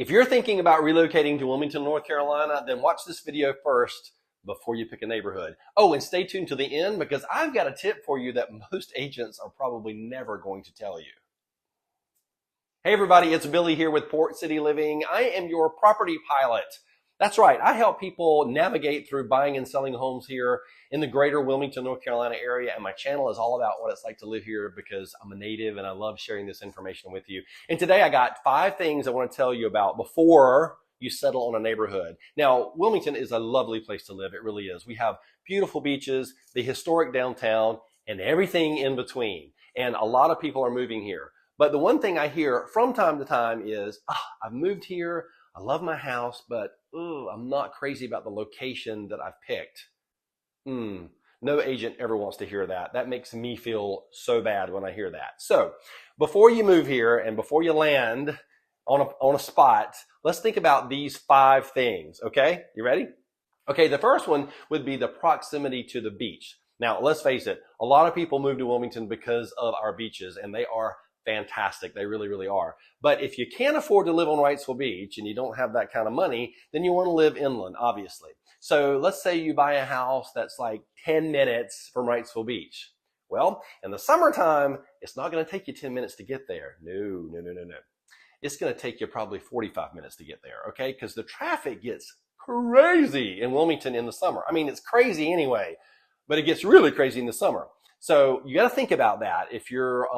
If you're thinking about relocating to Wilmington, North Carolina, then watch this video first before you pick a neighborhood. Oh, and stay tuned to the end because I've got a tip for you that most agents are probably never going to tell you. Hey everybody, it's Billy here with Port City Living. I am your property pilot. That's right, I help people navigate through buying and selling homes here in the greater Wilmington, North Carolina area, and my channel is all about what it's like to live here because I'm a native and I love sharing this information with you. And today I got 5 things I want to tell you about before you settle on a neighborhood. Now, Wilmington is a lovely place to live, it really is. We have beautiful beaches, the historic downtown, and everything in between. And a lot of people are moving here. But the one thing I hear from time to time is, I've moved here, I love my house, but I'm not crazy about the location that I've picked. No agent ever wants to hear that. That makes me feel so bad when I hear that. So before you move here and before you land on a spot, let's think about these 5 things, okay? You ready? Okay, the first one would be the proximity to the beach. Now, let's face it, a lot of people move to Wilmington because of our beaches, and they are fantastic. They really, really are. But if you can't afford to live on Wrightsville Beach and you don't have that kind of money, then you want to live inland, obviously. So let's say you buy a house that's like 10 minutes from Wrightsville Beach. Well, in the summertime, it's not going to take you 10 minutes to get there. No. It's going to take you probably 45 minutes to get there, okay? Because the traffic gets crazy in Wilmington in the summer. I mean, it's crazy anyway, but it gets really crazy in the summer. So you got to think about that. If you're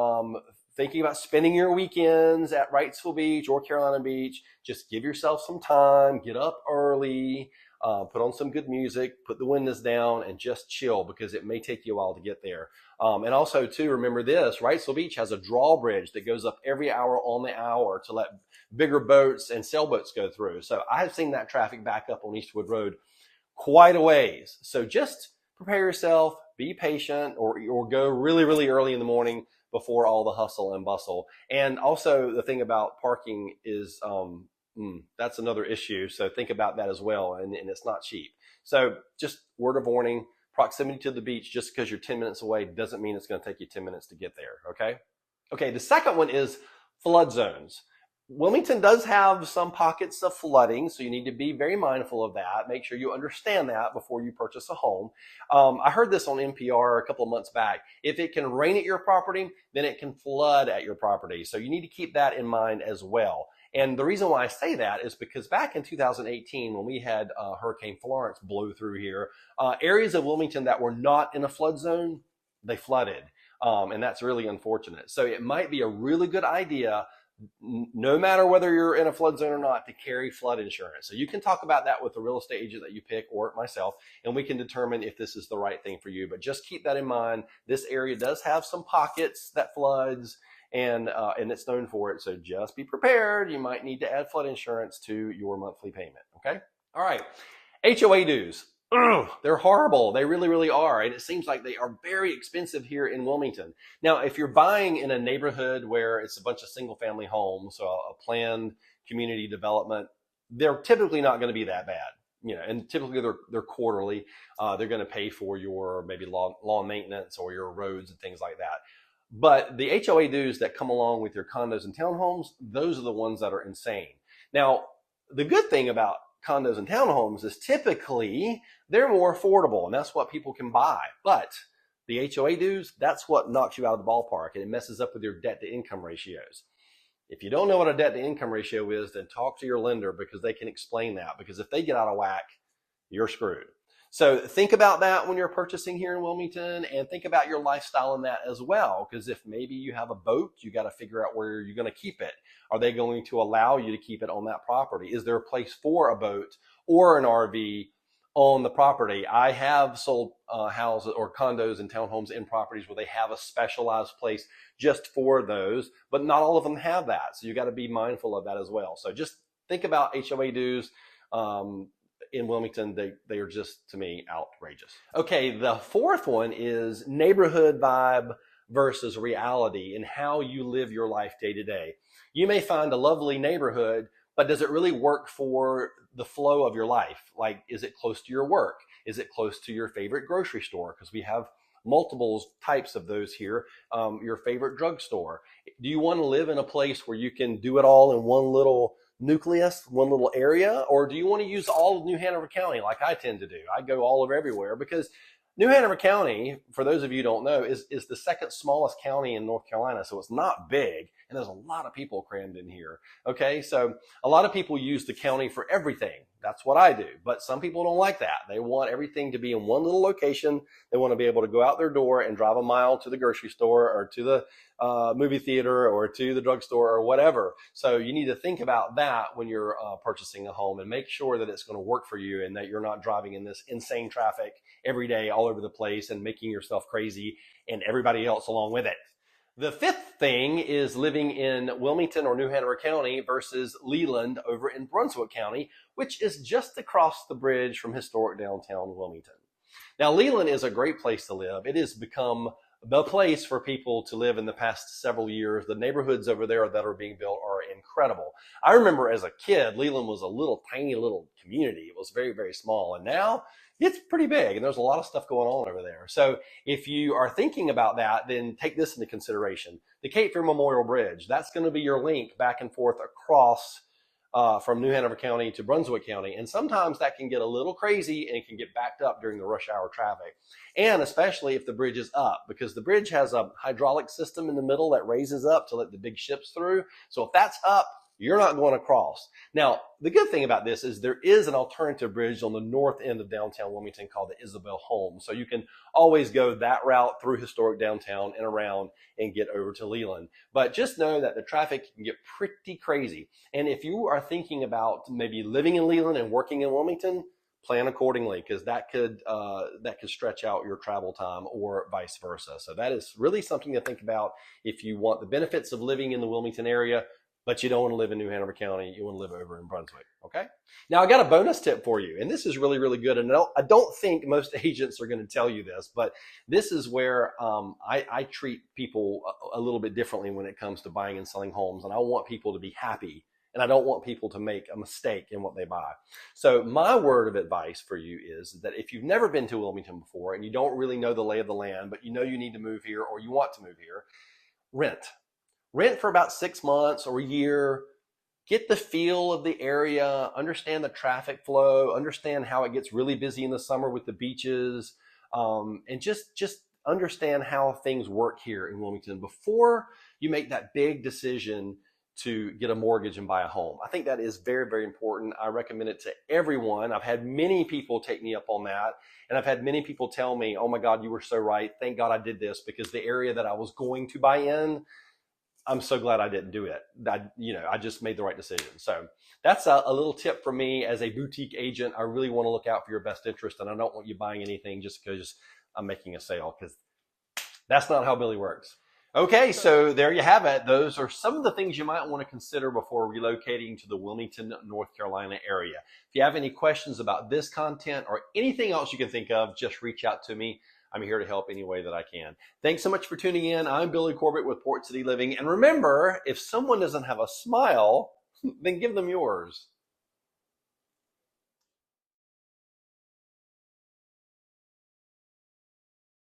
thinking about spending your weekends at Wrightsville Beach or Carolina Beach, just give yourself some time, get up early, put on some good music, put the windows down, and just chill because it may take you a while to get there. And also, too, remember this, Wrightsville Beach has a drawbridge that goes up every hour on the hour to let bigger boats and sailboats go through. So I've seen that traffic back up on Eastwood Road quite a ways. So just prepare yourself, be patient, or go really, really early in the morning before all the hustle and bustle. And also the thing about parking is that's another issue. So think about that as well. And it's not cheap. So just word of warning, proximity to the beach, just because you're 10 minutes away doesn't mean it's going to take you 10 minutes to get there. Okay. The second one is flood zones. Wilmington does have some pockets of flooding, so you need to be very mindful of that. Make sure you understand that before you purchase a home. I heard this on NPR a couple of months back. If it can rain at your property, then it can flood at your property. So you need to keep that in mind as well. And the reason why I say that is because back in 2018, when we had Hurricane Florence blow through here, areas of Wilmington that were not in a flood zone, they flooded. And that's really unfortunate. So it might be a really good idea, no matter whether you're in a flood zone or not, to carry flood insurance. So you can talk about that with the real estate agent that you pick or myself, and we can determine if this is the right thing for you. But just keep that in mind. This area does have some pockets that floods, and it's known for it. So just be prepared. You might need to add flood insurance to your monthly payment. Okay. All right. HOA dues. They're horrible. They really, really are. And it seems like they are very expensive here in Wilmington. Now, if you're buying in a neighborhood where it's a bunch of single family homes, so a planned community development, they're typically not going to be that bad. And typically they're quarterly. They're going to pay for your maybe lawn maintenance or your roads and things like that. But the HOA dues that come along with your condos and townhomes, those are the ones that are insane. Now, the good thing about condos and townhomes is typically they're more affordable, and that's what people can buy. But the HOA dues, that's what knocks you out of the ballpark, and it messes up with your debt to income ratios. If you don't know what a debt to income ratio is, then talk to your lender because they can explain that. Because if they get out of whack, you're screwed. So think about that when you're purchasing here in Wilmington, and think about your lifestyle in that as well. Because if maybe you have a boat, you got to figure out where you're going to keep it. Are they going to allow you to keep it on that property? Is there a place for a boat or an RV on the property? I have sold houses or condos and townhomes in properties where they have a specialized place just for those, but not all of them have that. So you got to be mindful of that as well. So just think about HOA dues. In Wilmington, they are just, to me, outrageous. Okay, the fourth one is neighborhood vibe versus reality and how you live your life day to day. You may find a lovely neighborhood, but does it really work for the flow of your life? Like, is it close to your work? Is it close to your favorite grocery store? Because we have multiple types of those here. Your favorite drugstore. Do you want to live in a place where you can do it all in one little nucleus, one little area, or do you want to use all of New Hanover County like I tend to do? I go all over everywhere because New Hanover County, for those of you who don't know, is the second smallest county in North Carolina. So it's not big, and there's a lot of people crammed in here. Okay, so a lot of people use the county for everything. That's what I do. But some people don't like that. They want everything to be in one little location. They want to be able to go out their door and drive a mile to the grocery store or to the movie theater or to the drugstore or whatever. So you need to think about that when you're purchasing a home and make sure that it's going to work for you and that you're not driving in this insane traffic every day all over the place and making yourself crazy and everybody else along with it. The fifth thing is living in Wilmington or New Hanover County versus Leland over in Brunswick County, which is just across the bridge from historic downtown Wilmington. Now, Leland is a great place to live. It has become the place for people to live in the past several years. The neighborhoods over there that are being built are incredible. I remember as a kid, Leland was a little tiny little community. It was very, very small. And now it's pretty big and there's a lot of stuff going on over there. So if you are thinking about that, then take this into consideration. The Cape Fear Memorial Bridge, that's going to be your link back and forth across from New Hanover County to Brunswick County. And sometimes that can get a little crazy and it can get backed up during the rush hour traffic. And especially if the bridge is up, because the bridge has a hydraulic system in the middle that raises up to let the big ships through. So if that's up, you're not going across. Now, the good thing about this is there is an alternative bridge on the north end of downtown Wilmington called the Isabel Holmes. So you can always go that route through historic downtown and around and get over to Leland. But just know that the traffic can get pretty crazy. And if you are thinking about maybe living in Leland and working in Wilmington, plan accordingly, because that could stretch out your travel time or vice versa. So that is really something to think about if you want the benefits of living in the Wilmington area, but you don't want to live in New Hanover County. You want to live over in Brunswick, okay? Now, I got a bonus tip for you, and this is really, really good. And I don't think most agents are going to tell you this, but this is where I treat people a little bit differently when it comes to buying and selling homes, and I want people to be happy, and I don't want people to make a mistake in what they buy. So my word of advice for you is that if you've never been to Wilmington before and you don't really know the lay of the land, but you know you need to move here or you want to move here, rent. Rent for about 6 months or a year, get the feel of the area, understand the traffic flow, understand how it gets really busy in the summer with the beaches, and just understand how things work here in Wilmington before you make that big decision to get a mortgage and buy a home. I think that is very, very important. I recommend it to everyone. I've had many people take me up on that. And I've had many people tell me, oh my God, you were so right. Thank God I did this, because the area that I was going to buy in, I'm so glad I didn't do it. I just made the right decision. So that's a little tip from me as a boutique agent. I really want to look out for your best interest, and I don't want you buying anything just because I'm making a sale, because that's not how Billy works. Okay, so there you have it. Those are some of the things you might want to consider before relocating to the Wilmington, North Carolina area. If you have any questions about this content or anything else you can think of, just reach out to me. I'm here to help any way that I can. Thanks so much for tuning in. I'm Billy Corbett with Port City Living. And remember, if someone doesn't have a smile, then give them yours.